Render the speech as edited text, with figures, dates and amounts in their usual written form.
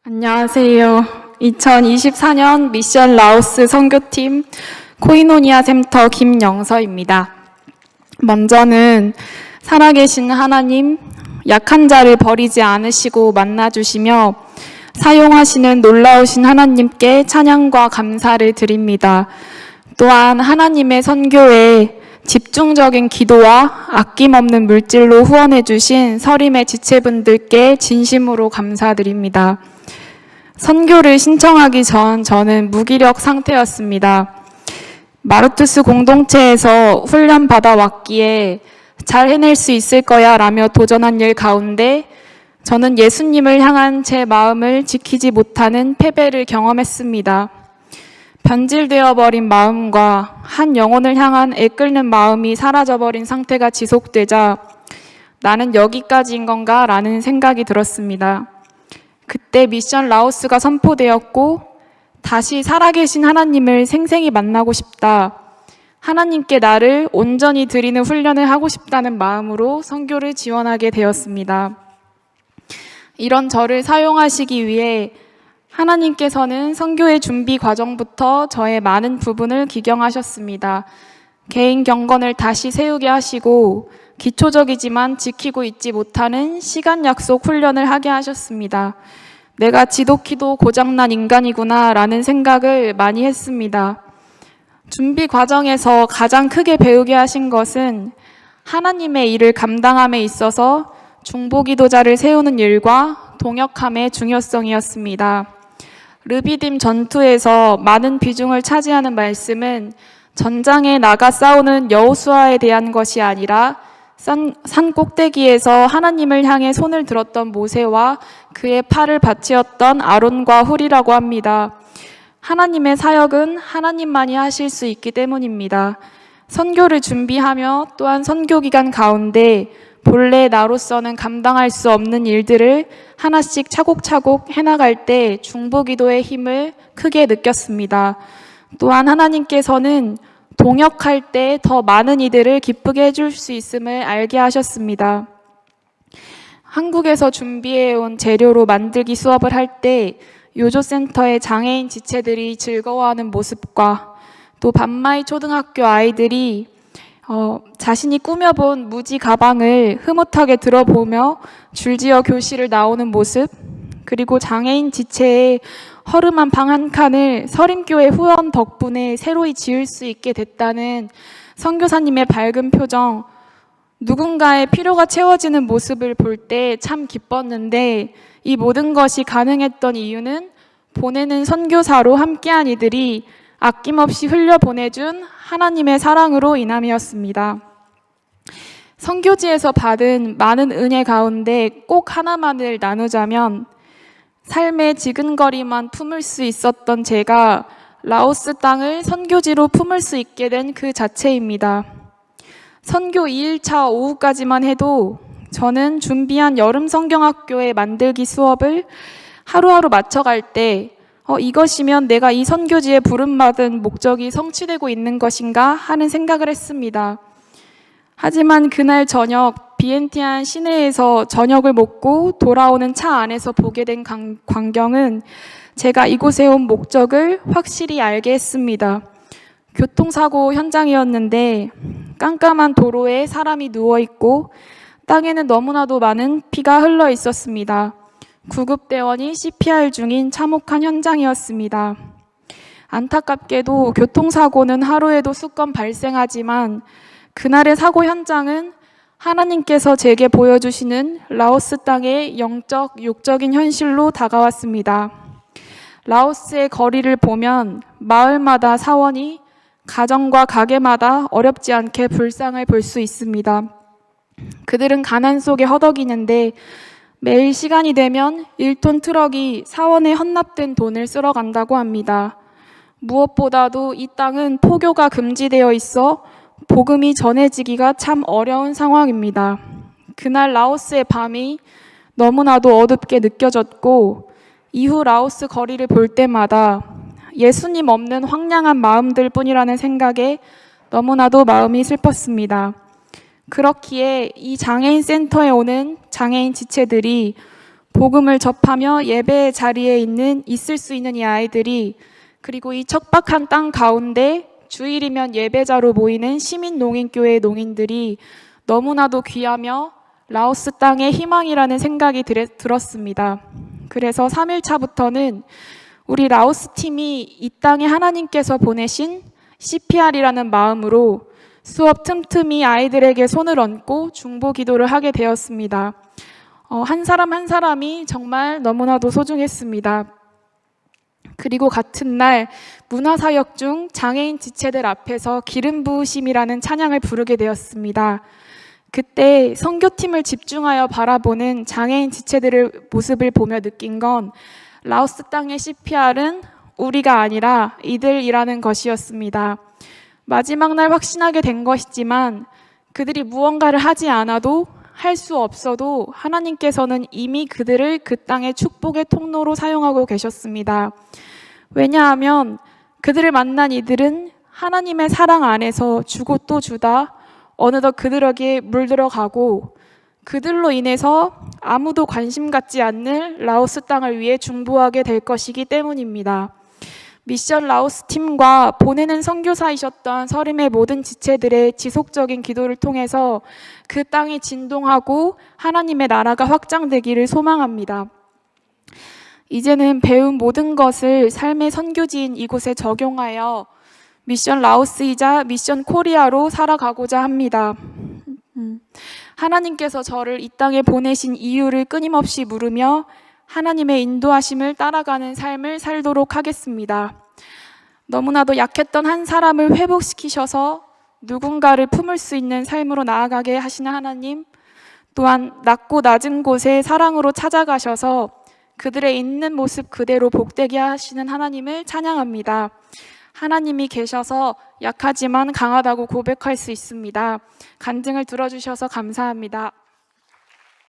안녕하세요. 2024년 미션 라오스 선교팀 코이노니아 센터 김영서입니다. 먼저는 살아계신 하나님, 약한 자를 버리지 않으시고 만나주시며 사용하시는 놀라우신 하나님께 찬양과 감사를 드립니다. 또한 하나님의 선교에 집중적인 기도와 아낌없는 물질로 후원해 주신 서림의 지체분들께 진심으로 감사드립니다. 선교를 신청하기 전 저는 무기력 상태였습니다. 마르투스 공동체에서 훈련 받아왔기에 잘 해낼 수 있을 거야 라며 도전한 일 가운데 저는 예수님을 향한 제 마음을 지키지 못하는 패배를 경험했습니다. 변질되어 버린 마음과 한 영혼을 향한 애끓는 마음이 사라져버린 상태가 지속되자 나는 여기까지인 건가 라는 생각이 들었습니다. 그때 미션 라오스가 선포되었고 다시 살아계신 하나님을 생생히 만나고 싶다. 하나님께 나를 온전히 드리는 훈련을 하고 싶다는 마음으로 선교를 지원하게 되었습니다. 이런 저를 사용하시기 위해 하나님께서는 선교의 준비 과정부터 저의 많은 부분을 기경하셨습니다. 개인 경건을 다시 세우게 하시고 기초적이지만 지키고 있지 못하는 시간 약속 훈련을 하게 하셨습니다. 내가 지독히도 고장난 인간이구나 라는 생각을 많이 했습니다. 준비 과정에서 가장 크게 배우게 하신 것은 하나님의 일을 감당함에 있어서 중보기도자를 세우는 일과 동역함의 중요성이었습니다. 르비딤 전투에서 많은 비중을 차지하는 말씀은 전장에 나가 싸우는 여호수아에 대한 것이 아니라 산 꼭대기에서 하나님을 향해 손을 들었던 모세와 그의 팔을 받치었던 아론과 훌이라고 합니다. 하나님의 사역은 하나님만이 하실 수 있기 때문입니다. 선교를 준비하며 또한 선교 기간 가운데 본래 나로서는 감당할 수 없는 일들을 하나씩 차곡차곡 해나갈 때 중보기도의 힘을 크게 느꼈습니다. 또한 하나님께서는 동역할 때 더 많은 이들을 기쁘게 해줄 수 있음을 알게 하셨습니다. 한국에서 준비해온 재료로 만들기 수업을 할 때 요조센터의 장애인 지체들이 즐거워하는 모습과 또 반마이 초등학교 아이들이 자신이 꾸며본 무지 가방을 흐뭇하게 들어보며 줄지어 교실을 나오는 모습, 그리고 장애인 지체의 허름한 방 한 칸을 서림교회 후원 덕분에 새로이 지을 수 있게 됐다는 선교사님의 밝은 표정, 누군가의 필요가 채워지는 모습을 볼 때 참 기뻤는데 이 모든 것이 가능했던 이유는 보내는 선교사로 함께한 이들이 아낌없이 흘려보내준 하나님의 사랑으로 인함이었습니다. 선교지에서 받은 많은 은혜 가운데 꼭 하나만을 나누자면 삶의 지근거리만 품을 수 있었던 제가 라오스 땅을 선교지로 품을 수 있게 된 그 자체입니다. 선교 2일차 오후까지만 해도 저는 준비한 여름 성경학교의 만들기 수업을 하루하루 맞춰갈 때 이것이면 내가 이 선교지에 부름받은 목적이 성취되고 있는 것인가 하는 생각을 했습니다. 하지만 그날 저녁 비엔티안 시내에서 저녁을 먹고 돌아오는 차 안에서 보게 된 광경은 제가 이곳에 온 목적을 확실히 알게 했습니다. 교통사고 현장이었는데 깜깜한 도로에 사람이 누워있고 땅에는 너무나도 많은 피가 흘러 있었습니다. 구급대원이 CPR 중인 참혹한 현장이었습니다. 안타깝게도 교통사고는 하루에도 수건 발생하지만 그날의 사고 현장은 하나님께서 제게 보여주시는 라오스 땅의 영적, 육적인 현실로 다가왔습니다. 라오스의 거리를 보면 마을마다 사원이 가정과 가게마다 어렵지 않게 불상을 볼 수 있습니다. 그들은 가난 속에 허덕이는데 매일 시간이 되면 1톤 트럭이 사원에 헌납된 돈을 쓸어 간다고 합니다. 무엇보다도 이 땅은 포교가 금지되어 있어 복음이 전해지기가 참 어려운 상황입니다. 그날 라오스의 밤이 너무나도 어둡게 느껴졌고 이후 라오스 거리를 볼 때마다 예수님 없는 황량한 마음들 뿐이라는 생각에 너무나도 마음이 슬펐습니다. 그렇기에 이 장애인 센터에 오는 장애인 지체들이 복음을 접하며 예배의 자리에 있을 수 있는 이 아이들이, 그리고 이 척박한 땅 가운데 주일이면 예배자로 모이는 시민 농인교회 농인들이 너무나도 귀하며 라오스 땅의 희망이라는 생각이 들었습니다. 그래서 3일차부터는 우리 라오스 팀이 이 땅에 하나님께서 보내신 CPR이라는 마음으로 수업 틈틈이 아이들에게 손을 얹고 중보 기도를 하게 되었습니다. 한 사람 한 사람이 정말 너무나도 소중했습니다. 그리고 같은 날 문화사역 중 장애인 지체들 앞에서 기름 부으심이라는 찬양을 부르게 되었습니다. 그때 선교팀을 집중하여 바라보는 장애인 지체들의 모습을 보며 느낀 건 라오스 땅의 CPR은 우리가 아니라 이들이라는 것이었습니다. 마지막 날 확신하게 된 것이지만 그들이 무언가를 하지 않아도 할 수 없어도 하나님께서는 이미 그들을 그 땅의 축복의 통로로 사용하고 계셨습니다. 왜냐하면 그들을 만난 이들은 하나님의 사랑 안에서 주고 또 주다 어느덧 그들에게 물들어가고 그들로 인해서 아무도 관심 갖지 않는 라오스 땅을 위해 중보하게 될 것이기 때문입니다. 미션 라오스 팀과 보내는 선교사이셨던 서림의 모든 지체들의 지속적인 기도를 통해서 그 땅이 진동하고 하나님의 나라가 확장되기를 소망합니다. 이제는 배운 모든 것을 삶의 선교지인 이곳에 적용하여 미션 라오스이자 미션 코리아로 살아가고자 합니다. 하나님께서 저를 이 땅에 보내신 이유를 끊임없이 물으며 하나님의 인도하심을 따라가는 삶을 살도록 하겠습니다. 너무나도 약했던 한 사람을 회복시키셔서 누군가를 품을 수 있는 삶으로 나아가게 하시는 하나님, 또한 낮고 낮은 곳에 사랑으로 찾아가셔서 그들의 있는 모습 그대로 복되게 하시는 하나님을 찬양합니다. 하나님이 계셔서 약하지만 강하다고 고백할 수 있습니다. 간증을 들어주셔서 감사합니다.